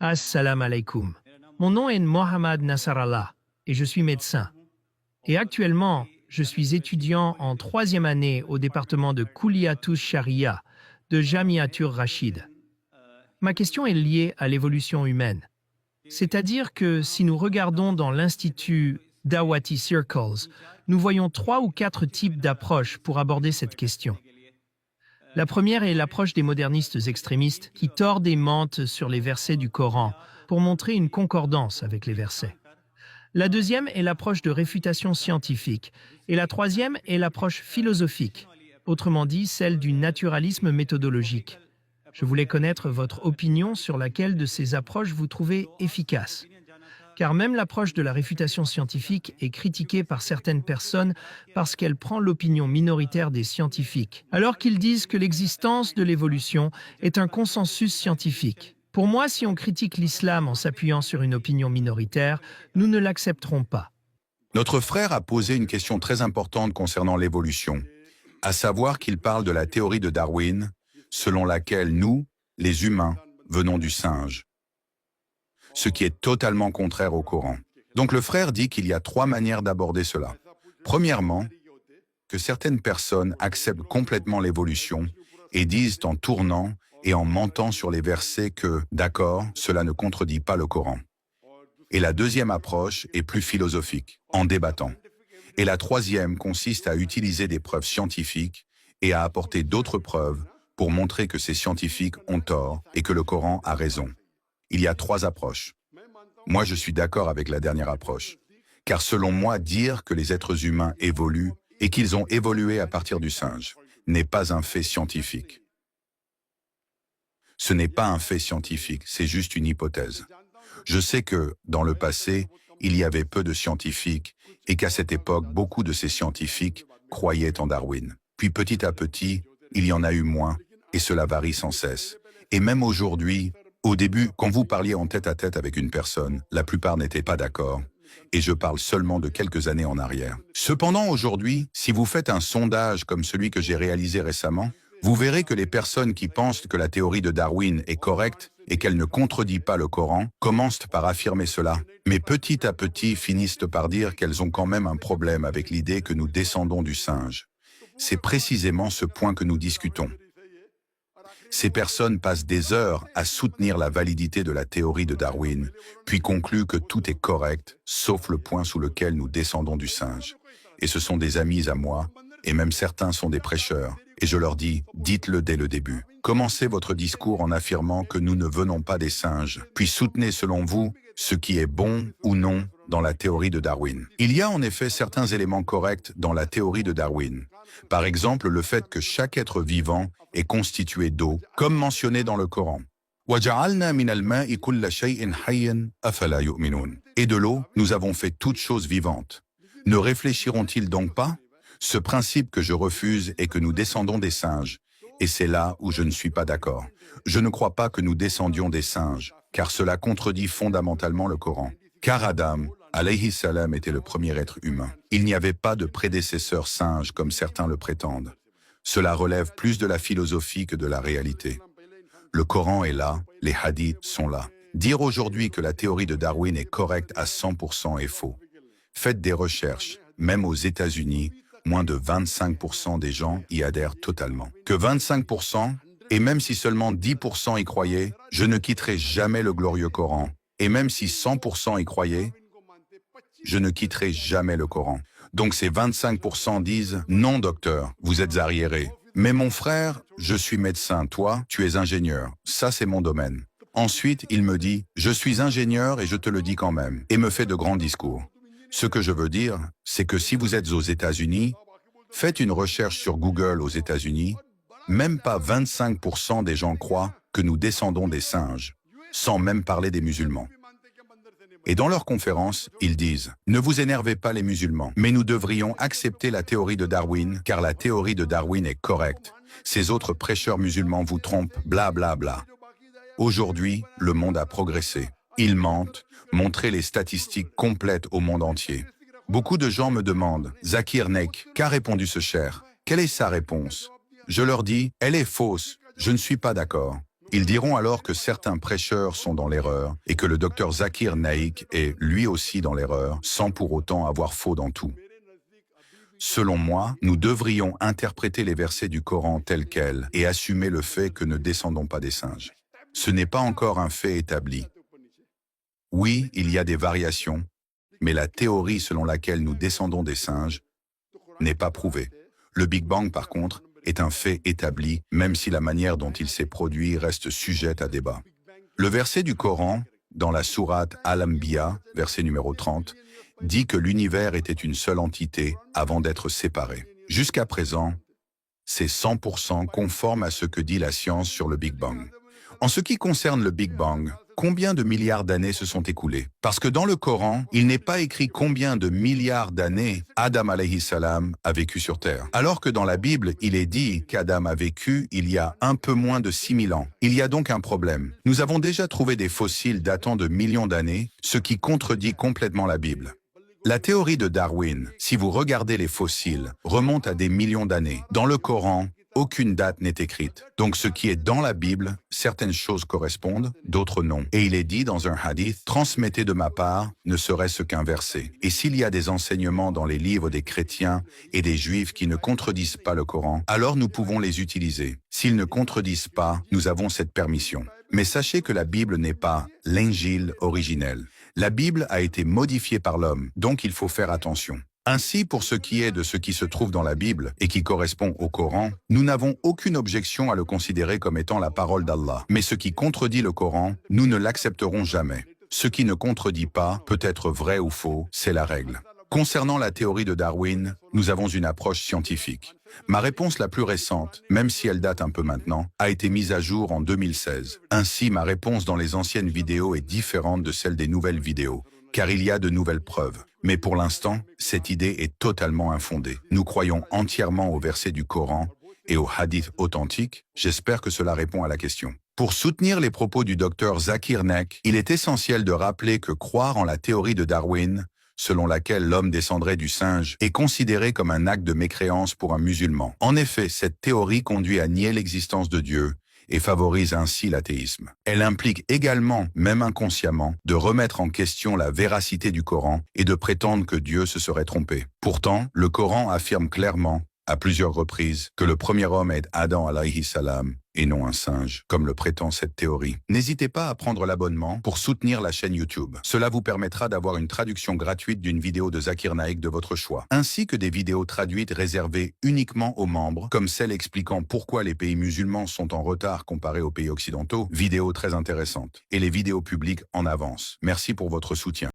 Assalamu alaikum. Mon nom est Mohammad Nasrallah et je suis médecin. Et actuellement, je suis étudiant en troisième année au département de Kulliyatus Sharia de Jamiatur Rachid. Ma question est liée à l'évolution humaine. C'est-à-dire que si nous regardons dans l'Institut Dawati Circles, nous voyons 3 ou 4 types d'approches pour aborder cette question. La première est l'approche des modernistes extrémistes qui tordent et mentent sur les versets du Coran pour montrer une concordance avec les versets. La deuxième est l'approche de réfutation scientifique et la troisième est l'approche philosophique, autrement dit celle du naturalisme méthodologique. Je voulais connaître votre opinion sur laquelle de ces approches vous trouvez efficace. Car même l'approche de la réfutation scientifique est critiquée par certaines personnes parce qu'elle prend l'opinion minoritaire des scientifiques, alors qu'ils disent que l'existence de l'évolution est un consensus scientifique. Pour moi, si on critique l'islam en s'appuyant sur une opinion minoritaire, nous ne l'accepterons pas. Notre frère a posé une question très importante concernant l'évolution, à savoir qu'il parle de la théorie de Darwin, selon laquelle nous, les humains, venons du singe, ce qui est totalement contraire au Coran. Donc le frère dit qu'il y a 3 manières d'aborder cela. Premièrement, que certaines personnes acceptent complètement l'évolution et disent en tournant et en mentant sur les versets que, d'accord, cela ne contredit pas le Coran. Et la deuxième approche est plus philosophique, en débattant. Et la troisième consiste à utiliser des preuves scientifiques et à apporter d'autres preuves pour montrer que ces scientifiques ont tort et que le Coran a raison. Il y a 3 approches. Moi, je suis d'accord avec la dernière approche. Car selon moi, dire que les êtres humains évoluent et qu'ils ont évolué à partir du singe n'est pas un fait scientifique. Ce n'est pas un fait scientifique, c'est juste une hypothèse. Je sais que, dans le passé, il y avait peu de scientifiques et qu'à cette époque, beaucoup de ces scientifiques croyaient en Darwin. Puis petit à petit, il y en a eu moins et cela varie sans cesse. Et même aujourd'hui, au début, quand vous parliez en tête-à-tête avec une personne, la plupart n'étaient pas d'accord. Et je parle seulement de quelques années en arrière. Cependant, aujourd'hui, si vous faites un sondage comme celui que j'ai réalisé récemment, vous verrez que les personnes qui pensent que la théorie de Darwin est correcte et qu'elle ne contredit pas le Coran commencent par affirmer cela. Mais petit à petit finissent par dire qu'elles ont quand même un problème avec l'idée que nous descendons du singe. C'est précisément ce point que nous discutons. Ces personnes passent des heures à soutenir la validité de la théorie de Darwin, puis concluent que tout est correct, sauf le point sous lequel nous descendons du singe. Et ce sont des amis à moi, et même certains sont des prêcheurs. Et je leur dis, dites-le dès le début. Commencez votre discours en affirmant que nous ne venons pas des singes, puis soutenez selon vous ce qui est bon ou non dans la théorie de Darwin. Il y a en effet certains éléments corrects dans la théorie de Darwin. Par exemple, le fait que chaque être vivant est constitué d'eau, comme mentionné dans le Coran. Et de l'eau, nous avons fait toutes choses vivantes. Ne réfléchiront-ils donc pas? Ce principe que je refuse est que nous descendons des singes, et c'est là où je ne suis pas d'accord. Je ne crois pas que nous descendions des singes, car cela contredit fondamentalement le Coran. Car Adam, alayhi salam, était le premier être humain. Il n'y avait pas de prédécesseur singe comme certains le prétendent. Cela relève plus de la philosophie que de la réalité. Le Coran est là, les hadiths sont là. Dire aujourd'hui que la théorie de Darwin est correcte à 100% est faux. Faites des recherches, même aux États-Unis, moins de 25% des gens y adhèrent totalement. Que 25%, et même si seulement 10% y croyaient, je ne quitterai jamais le glorieux Coran. Et même si 100% y croyaient, je ne quitterai jamais le Coran. Donc ces 25% disent « Non, docteur, vous êtes arriéré. Mais mon frère, je suis médecin, toi, tu es ingénieur. Ça, c'est mon domaine. » Ensuite, il me dit « Je suis ingénieur et je te le dis quand même. » Et me fait de grands discours. Ce que je veux dire, c'est que si vous êtes aux États-Unis, faites une recherche sur Google aux États-Unis, même pas 25% des gens croient que nous descendons des singes, sans même parler des musulmans. Et dans leurs conférences, ils disent « Ne vous énervez pas les musulmans, mais nous devrions accepter la théorie de Darwin, car la théorie de Darwin est correcte. Ces autres prêcheurs musulmans vous trompent, bla bla bla. » Aujourd'hui, le monde a progressé. Ils mentent, montrez les statistiques complètes au monde entier. Beaucoup de gens me demandent « Zakir Naik, qu'a répondu ce cher? Quelle est sa réponse ?» Je leur dis « Elle est fausse, je ne suis pas d'accord. » Ils diront alors que certains prêcheurs sont dans l'erreur et que le docteur Zakir Naik est lui aussi dans l'erreur, sans pour autant avoir faux dans tout. Selon moi, nous devrions interpréter les versets du Coran tels quels et assumer le fait que ne descendons pas des singes. Ce n'est pas encore un fait établi. Oui, il y a des variations, mais la théorie selon laquelle nous descendons des singes n'est pas prouvée. Le Big Bang, par contre, est un fait établi, même si la manière dont il s'est produit reste sujette à débat. Le verset du Coran, dans la sourate Al-Anbiya, verset numéro 30, dit que l'univers était une seule entité avant d'être séparé. Jusqu'à présent, c'est 100% conforme à ce que dit la science sur le Big Bang. En ce qui concerne le Big Bang, combien de milliards d'années se sont écoulées? Parce que dans le Coran, il n'est pas écrit combien de milliards d'années Adam alayhi salam a vécu sur Terre. Alors que dans la Bible, il est dit qu'Adam a vécu il y a un peu moins de 6000 ans. Il y a donc un problème. Nous avons déjà trouvé des fossiles datant de millions d'années, ce qui contredit complètement la Bible. La théorie de Darwin, si vous regardez les fossiles, remonte à des millions d'années. Dans le Coran, aucune date n'est écrite. Donc ce qui est dans la Bible, certaines choses correspondent, d'autres non. Et il est dit dans un hadith, « Transmettez de ma part, ne serait-ce qu'un verset. » Et s'il y a des enseignements dans les livres des chrétiens et des juifs qui ne contredisent pas le Coran, alors nous pouvons les utiliser. S'ils ne contredisent pas, nous avons cette permission. Mais sachez que la Bible n'est pas l'Injil originel. La Bible a été modifiée par l'homme, donc il faut faire attention. Ainsi, pour ce qui est de ce qui se trouve dans la Bible et qui correspond au Coran, nous n'avons aucune objection à le considérer comme étant la parole d'Allah. Mais ce qui contredit le Coran, nous ne l'accepterons jamais. Ce qui ne contredit pas peut être vrai ou faux, c'est la règle. Concernant la théorie de Darwin, nous avons une approche scientifique. Ma réponse la plus récente, même si elle date un peu maintenant, a été mise à jour en 2016. Ainsi, ma réponse dans les anciennes vidéos est différente de celle des nouvelles vidéos, car il y a de nouvelles preuves. Mais pour l'instant, cette idée est totalement infondée. Nous croyons entièrement aux versets du Coran et aux hadiths authentiques. J'espère que cela répond à la question. Pour soutenir les propos du docteur Zakir Naik, il est essentiel de rappeler que croire en la théorie de Darwin, selon laquelle l'homme descendrait du singe, est considéré comme un acte de mécréance pour un musulman. En effet, cette théorie conduit à nier l'existence de Dieu et favorise ainsi l'athéisme. Elle implique également, même inconsciemment, de remettre en question la véracité du Coran et de prétendre que Dieu se serait trompé. Pourtant, le Coran affirme clairement, à plusieurs reprises, que le premier homme est Adam alayhi salam et non un singe, comme le prétend cette théorie. N'hésitez pas à prendre l'abonnement pour soutenir la chaîne YouTube. Cela vous permettra d'avoir une traduction gratuite d'une vidéo de Zakir Naik de votre choix, ainsi que des vidéos traduites réservées uniquement aux membres, comme celle expliquant pourquoi les pays musulmans sont en retard comparés aux pays occidentaux, vidéos très intéressantes, et les vidéos publiques en avance. Merci pour votre soutien.